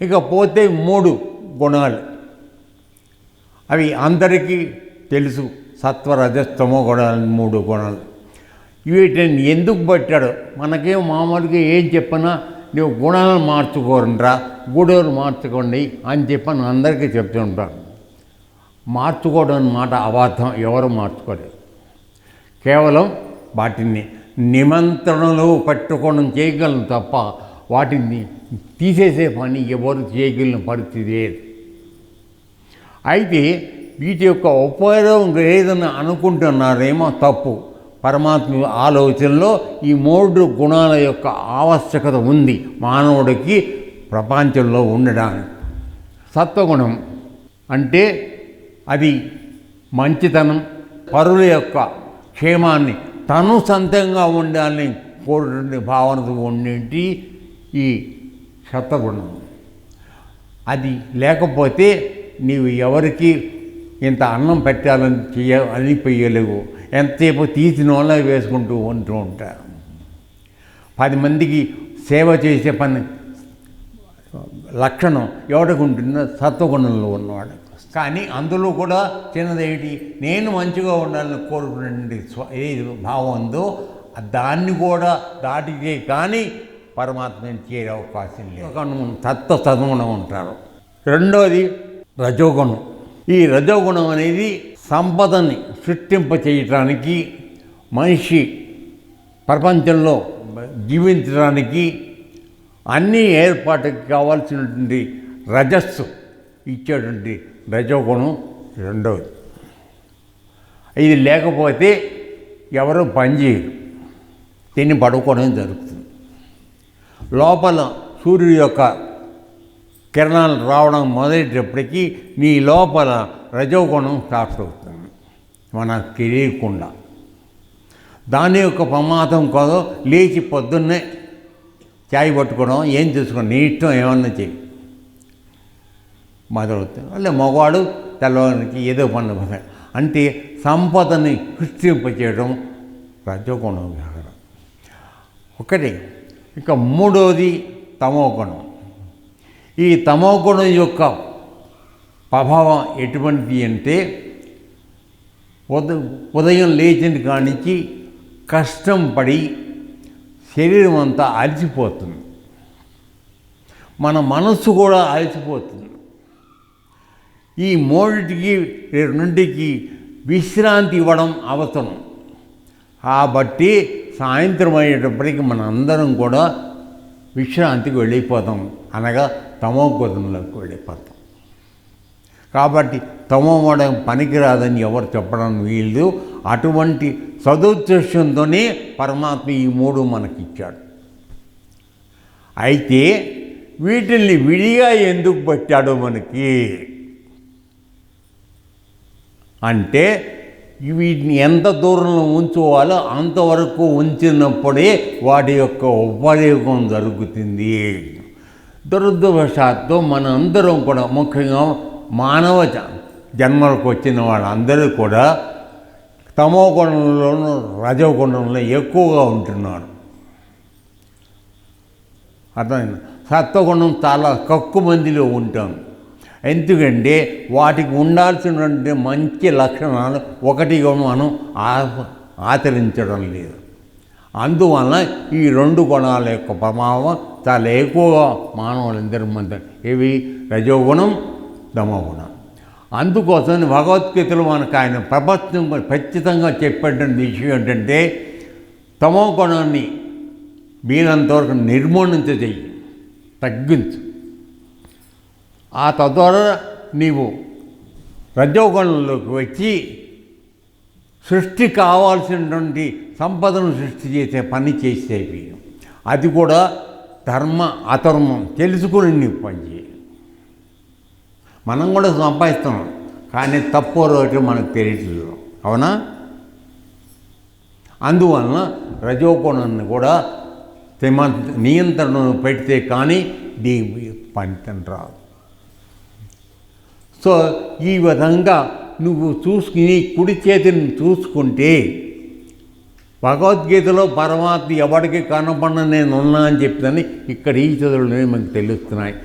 ఇకపోతే 3 గుణాలు, అవి అందరికీ తెలుసు. సత్వరజస్తమో గుణాలు 3 గుణాలు. వీటిని ఎందుకు పెట్టాడు? మనకేం మామూలుగా ఏం చెప్పినా నువ్వు గుణాలను మార్చుకోరండ్రా, గుణాలు మార్చుకోండి అని చెప్పని అందరికీ చెప్తూ ఉంటాను. మార్చుకోవడం అన్నమాట అబద్ధం. ఎవరు మార్చుకోలేదు. కేవలం వాటిని నిమంత్రణలో పెట్టుకోవడం చేయగలను తప్ప వాటిని తీసేసే పని ఎవరు చేయగలిగిన పరిస్థితి లేదు. అయితే వీటి యొక్క ఉపయోగం లేదని అనుకుంటున్నారేమో తప్పు. పరమాత్మ ఆలోచనలో ఈ 3 గుణాల యొక్క ఆవశ్యకత ఉంది మానవుడికి ప్రపంచంలో ఉండడానికి. సత్వగుణం అంటే అది మంచితనం, పరుల యొక్క క్షేమాన్ని తను సొంతంగా ఉండాలని కోరుకునే భావనతో ఉండేటి ఈ సత్వగుణం. అది లేకపోతే నీవు ఎవరికి ఇంత అన్నం పెట్టాలని అనిపోయలేవు. ఎంతసేపు తీసిన వాళ్ళ వేసుకుంటూ ఉంటూ ఉంటారు. 10 మందికి సేవ చేసే పని లక్షణం ఎవరికి ఉంటుందో సత్వగుణంలో ఉన్నవాడు. కానీ అందులో కూడా చిన్నదేంటి, నేను మంచిగా ఉండాలని కోరుకునే ఏది భావం ఉందో దాన్ని కూడా దాటితే కానీ పరమాత్మని చేరే అవకాశం లేదు. సత్వగుణం ఉంటారు. రెండోది రజోగుణం. ఈ రజోగుణం అనేది సంపదని సృష్టింప చేయటానికి, మనిషి ప్రపంచంలో జీవించడానికి అన్ని ఏర్పాటుకి కావాల్సినటువంటి రజస్సు ఇచ్చేటువంటి రజోగుణం రెండవది. ఇది లేకపోతే ఎవరు పనిచేయరు, తిని పడుకోవడం జరుగుతుంది. లోపల సూర్యుడి యొక్క కిరణాలు రావడం మొదలైనప్పటికీ నీ లోపల రజోగుణం స్టార్ట్ అవుతుంది మనకు తెలియకుండా. దాని యొక్క ప్రమాదం కాదు. లేచి పొద్దున్నే చాయ్ పట్టుకోవడం, ఏం చూసుకోవడం, నీ ఇష్టం ఏమన్నా చెయ్యి మొదలవుతుంది. అంటే మగవాడు తెల్లవారికి ఏదో పని అంటే సంపదని సృష్టింపచేయడం రజోగుణం ఒకటి. ఇక మూడవది తమోగుణం. ఈ తమోగుణం యొక్క ప్రభావం ఎటువంటిది అంటే ఉదయం లేచిన కానించి కష్టం పడి శరీరం అంతా అలసిపోతుంది, మన మనస్సు కూడా అలసిపోతుంది. ఈ రెండింటికి విశ్రాంతి ఇవ్వడం అవసరం. కాబట్టి సాయంత్రం అయ్యేటప్పటికి మన అందరం కూడా విశ్రాంతికి వెళ్ళిపోతాం, అనగా తమోగుణంలోకి వెళ్ళిపోతాం. కాబట్టి తమోగుణం పనికిరాదని ఎవరు చెప్పడం వీళ్ళు. అటువంటి సదుద్దేశంతోనే పరమాత్మ ఈ 3 మనకిచ్చాడు. అయితే వీటిల్ని విడిగా ఎందుకు పెట్టాడో మనకి అంటే వీటిని ఎంత దూరంలో ఉంచుకోవాలో అంతవరకు ఉంచినప్పుడే వాటి యొక్క ఉపయోగం జరుగుతుంది. దురదృష్టవశాత్తు మన అందరం కూడా, ముఖ్యంగా మానవ జన్మలకు వచ్చిన వాళ్ళందరూ కూడా తమో గుణంలోనూ రజోగుణంలో ఎక్కువగా ఉంటున్నారు. అర్థమైంది. సత్వగుణం చాలా తక్కువ మందిలో ఉంటాం. ఎందుకంటే వాటికి ఉండాల్సినటువంటి మంచి లక్షణాలు ఒకటిగా మనం ఆచరించడం లేదు. అందువలన ఈ 2 గుణాల యొక్క ప్రభావం చాలా ఎక్కువగా మానవులందరి మధ్య ఇవి రజోగుణం, తమోగుణం. అందుకోసం భగవద్గీతలో మనకు ఆయన ప్రపంచం ఖచ్చితంగా చెప్పేటువంటి విషయం ఏంటంటే తమో గుణాన్ని వీలంతవరకు నిర్మూలించ చెయ్యి, తగ్గించు. ఆ తద్వారా నీవు రజోగుణంలోకి వచ్చి సృష్టి కావాల్సినటువంటి సంపదను సృష్టి చేసే పని చేసేవి. అది కూడా ధర్మ అధర్మం తెలుసుకుని నీవు పని చేయి. మనం కూడా సంపాదిస్తున్నాం, కానీ తప్పు రోజు మనకు తెలియట్లేదు, అవునా? అందువలన రజోగుణాన్ని కూడా నియంత్రణ పెడితే కానీ దీని ఫలితం రాదు. సో ఈ విధంగా నువ్వు చూసుకుని కుడి చేతిని చూసుకుంటే భగవద్గీతలో పరమాత్మ ఎవరికి కనపడిన నేను ఉన్నా అని చెప్తాను. ఇక్కడ ఈ చదువులు మనకు తెలుస్తున్నాయి.